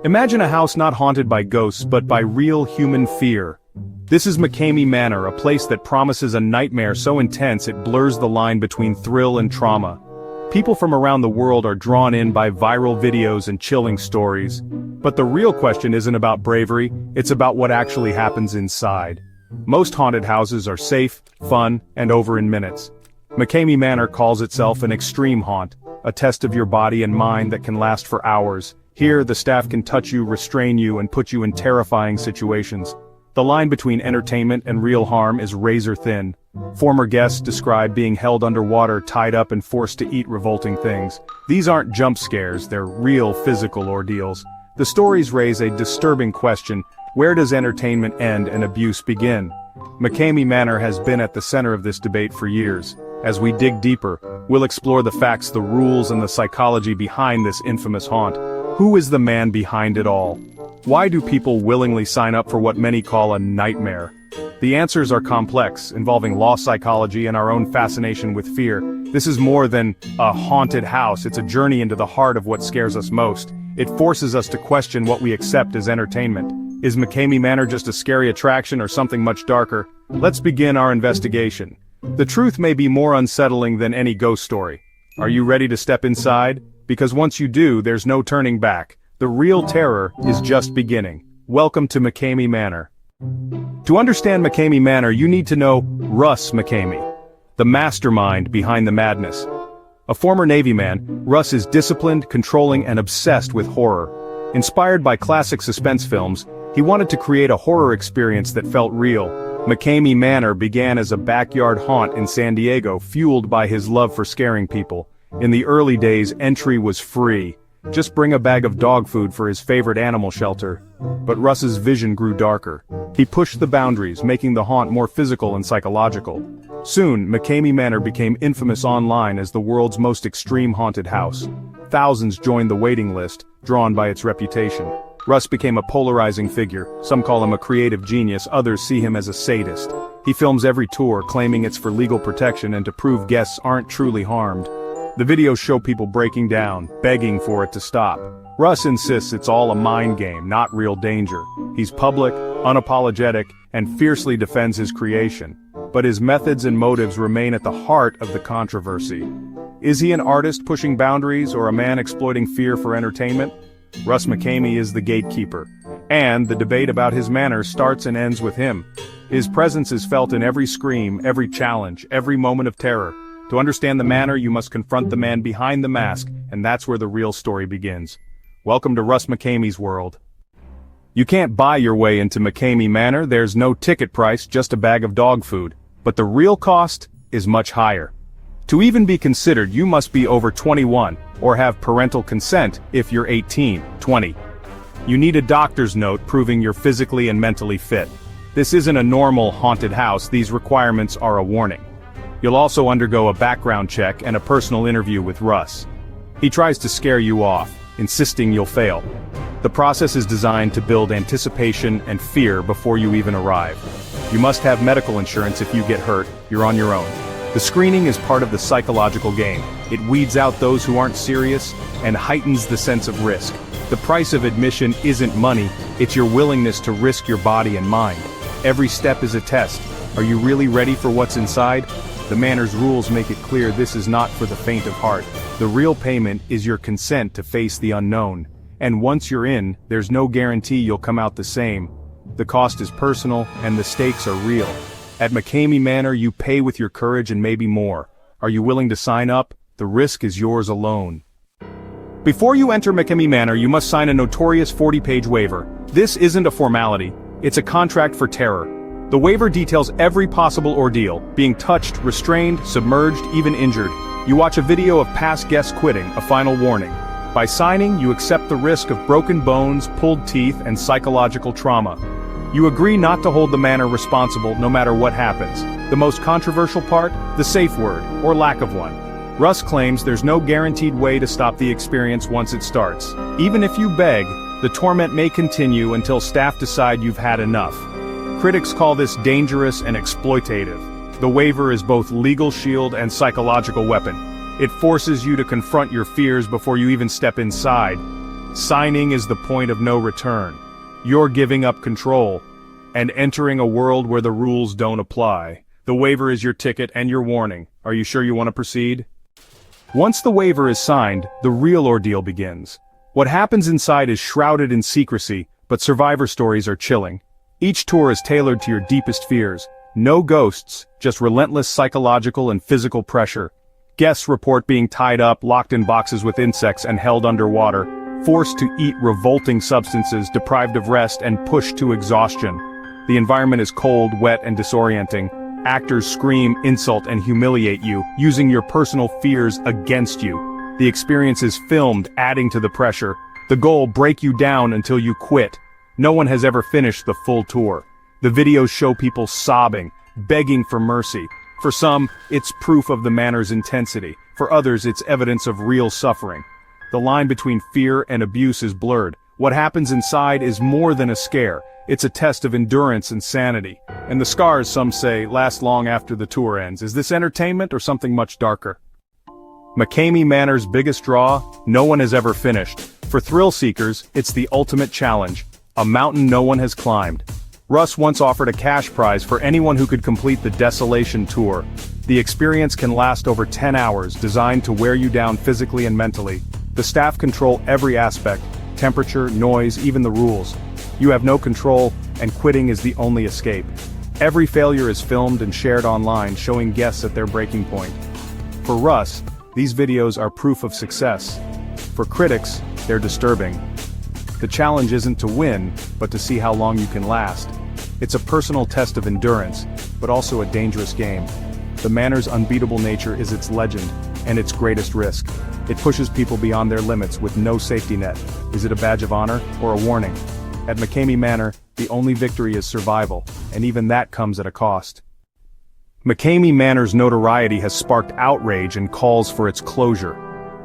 Imagine a house not haunted by ghosts but by real human fear. This is McKamey Manor, a place that promises a nightmare so intense it blurs the line between thrill and trauma. People from around the world are drawn in by viral videos and chilling stories. But the real question isn't about bravery, it's about what actually happens inside. Most haunted houses are safe, fun, and over in minutes. McKamey Manor calls itself an extreme haunt, a test of your body and mind that can last for hours. Here, the staff can touch you, restrain you, and put you in terrifying situations. The line between entertainment and real harm is razor thin. Former guests describe being held underwater, tied up, and forced to eat revolting things. These aren't jump scares, they're real physical ordeals. The stories raise a disturbing question: where does entertainment end and abuse begin? McKamey Manor has been at the center of this debate for years. As we dig deeper, we'll explore the facts, the rules, and the psychology behind this infamous haunt. Who is the man behind it all? Why do people willingly sign up for what many call a nightmare? The answers are complex, involving law psychology and our own fascination with fear. This is more than a haunted house, it's a journey into the heart of what scares us most. It forces us to question what we accept as entertainment. Is McKamey Manor just a scary attraction or something much darker? Let's begin our investigation. The truth may be more unsettling than any ghost story. Are you ready to step inside? Because once you do, there's no turning back. The real terror is just beginning. Welcome to McKamey Manor. To understand McKamey Manor, you need to know Russ McKamey, the mastermind behind the madness. A former Navy man, Russ is disciplined, controlling, and obsessed with horror. Inspired by classic suspense films, he wanted to create a horror experience that felt real. McKamey Manor began as a backyard haunt in San Diego, fueled by his love for scaring people. In the early days, entry was free. Just bring a bag of dog food for his favorite animal shelter. But Russ's vision grew darker. He pushed the boundaries, making the haunt more physical and psychological. Soon, McKamey Manor became infamous online as the world's most extreme haunted house. Thousands joined the waiting list, drawn by its reputation. Russ became a polarizing figure. Some call him a creative genius, others see him as a sadist. He films every tour, claiming it's for legal protection and to prove guests aren't truly harmed. The videos show people breaking down, begging for it to stop. Russ insists it's all a mind game, not real danger. He's public, unapologetic, and fiercely defends his creation. But his methods and motives remain at the heart of the controversy. Is he an artist pushing boundaries or a man exploiting fear for entertainment? Russ McKamey is the gatekeeper. And the debate about his manor starts and ends with him. His presence is felt in every scream, every challenge, every moment of terror. To understand the manor, you must confront the man behind the mask, and that's where the real story begins. Welcome to Russ McKamey's world. You can't buy your way into McKamey Manor, there's no ticket price, just a bag of dog food. But the real cost is much higher. To even be considered, you must be over 21, or have parental consent if you're 18, 20. You need a doctor's note proving you're physically and mentally fit. This isn't a normal haunted house, these requirements are a warning. You'll also undergo a background check and a personal interview with Russ. He tries to scare you off, insisting you'll fail. The process is designed to build anticipation and fear before you even arrive. You must have medical insurance. If you get hurt, you're on your own. The screening is part of the psychological game. It weeds out those who aren't serious and heightens the sense of risk. The price of admission isn't money, it's your willingness to risk your body and mind. Every step is a test. Are you really ready for what's inside? The Manor's rules make it clear this is not for the faint of heart. The real payment is your consent to face the unknown. And once you're in, there's no guarantee you'll come out the same. The cost is personal, and the stakes are real. At McKamey Manor, you pay with your courage and maybe more. Are you willing to sign up? The risk is yours alone. Before you enter McKamey Manor, you must sign a notorious 40-page waiver. This isn't a formality, it's a contract for terror. The waiver details every possible ordeal, being touched, restrained, submerged, even injured. You watch a video of past guests quitting, a final warning. By signing, you accept the risk of broken bones, pulled teeth, and psychological trauma. You agree not to hold the manor responsible no matter what happens. The most controversial part? The safe word, or lack of one. Russ claims there's no guaranteed way to stop the experience once it starts. Even if you beg, the torment may continue until staff decide you've had enough. Critics call this dangerous and exploitative. The waiver is both legal shield and psychological weapon. It forces you to confront your fears before you even step inside. Signing is the point of no return. You're giving up control and entering a world where the rules don't apply. The waiver is your ticket and your warning. Are you sure you want to proceed? Once the waiver is signed, the real ordeal begins. What happens inside is shrouded in secrecy, but survivor stories are chilling. Each tour is tailored to your deepest fears. No ghosts, just relentless psychological and physical pressure. Guests report being tied up, locked in boxes with insects and held underwater, forced to eat revolting substances, deprived of rest and pushed to exhaustion. The environment is cold, wet and disorienting. Actors scream, insult and humiliate you, using your personal fears against you. The experience is filmed, adding to the pressure. The goal, break you down until you quit. No one has ever finished the full tour. The videos show people sobbing, begging for mercy. For some, it's proof of the manor's intensity. For others, it's evidence of real suffering. The line between fear and abuse is blurred. What happens inside is more than a scare. It's a test of endurance and sanity. And the scars, some say, last long after the tour ends. Is this entertainment or something much darker? McKamey Manor's biggest draw? No one has ever finished. For thrill seekers, it's the ultimate challenge. A mountain no one has climbed. Russ once offered a cash prize for anyone who could complete the Desolation Tour. The experience can last over 10 hours, designed to wear you down physically and mentally. The staff control every aspect, temperature, noise, even the rules. You have no control, and quitting is the only escape. Every failure is filmed and shared online, showing guests at their breaking point. For Russ, these videos are proof of success. For critics, they're disturbing. The challenge isn't to win, but to see how long you can last. It's a personal test of endurance, but also a dangerous game. The Manor's unbeatable nature is its legend, and its greatest risk. It pushes people beyond their limits with no safety net. Is it a badge of honor, or a warning? At McKamey Manor, the only victory is survival, and even that comes at a cost. McKamey Manor's notoriety has sparked outrage and calls for its closure.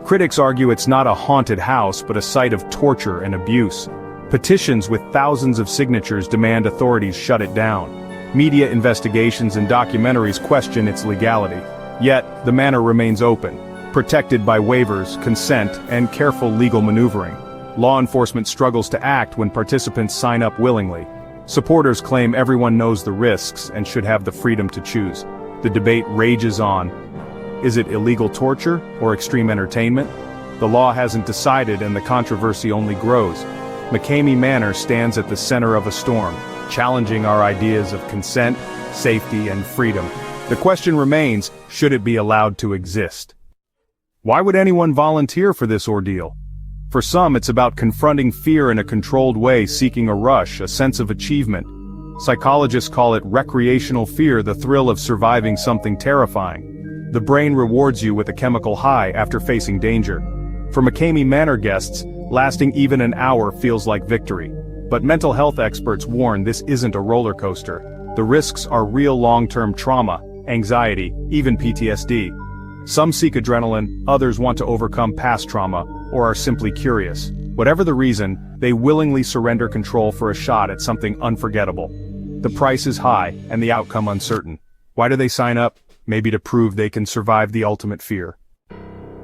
Critics argue it's not a haunted house but a site of torture and abuse. Petitions with thousands of signatures demand authorities shut it down. Media investigations and documentaries question its legality. Yet, the manor remains open, protected by waivers, consent, and careful legal maneuvering. Law enforcement struggles to act when participants sign up willingly. Supporters claim everyone knows the risks and should have the freedom to choose. The debate rages on. Is it illegal torture or extreme entertainment? The law hasn't decided and the controversy only grows. McKamey Manor stands at the center of a storm, challenging our ideas of consent, safety, and freedom. The question remains, should it be allowed to exist? Why would anyone volunteer for this ordeal? For some, it's about confronting fear in a controlled way, seeking a rush, a sense of achievement. Psychologists call it recreational fear, the thrill of surviving something terrifying. The brain rewards you with a chemical high after facing danger. For McKamey Manor guests, lasting even an hour feels like victory. But mental health experts warn this isn't a roller coaster. The risks are real long-term trauma, anxiety, even PTSD. Some seek adrenaline, others want to overcome past trauma, or are simply curious. Whatever the reason, they willingly surrender control for a shot at something unforgettable. The price is high, and the outcome uncertain. Why do they sign up? Maybe to prove they can survive the ultimate fear.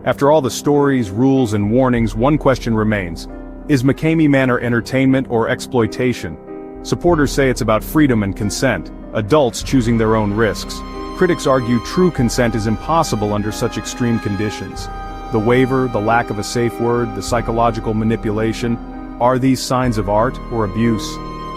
After all the stories, rules, and warnings, one question remains. Is McKamey Manor entertainment or exploitation? Supporters say it's about freedom and consent, adults choosing their own risks. Critics argue true consent is impossible under such extreme conditions. The waiver, the lack of a safe word, the psychological manipulation, are these signs of art or abuse?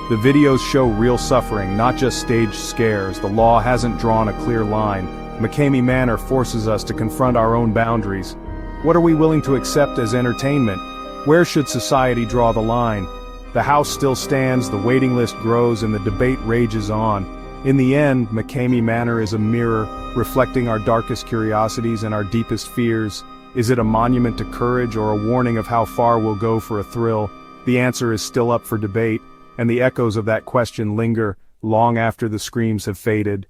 The videos show real suffering, not just staged scares. The law hasn't drawn a clear line. McKamey Manor forces us to confront our own boundaries. What are we willing to accept as entertainment? Where should society draw the line? The house still stands, the waiting list grows, and the debate rages on. In the end, McKamey Manor is a mirror, reflecting our darkest curiosities and our deepest fears. Is it a monument to courage or a warning of how far we'll go for a thrill? The answer is still up for debate, and the echoes of that question linger long after the screams have faded.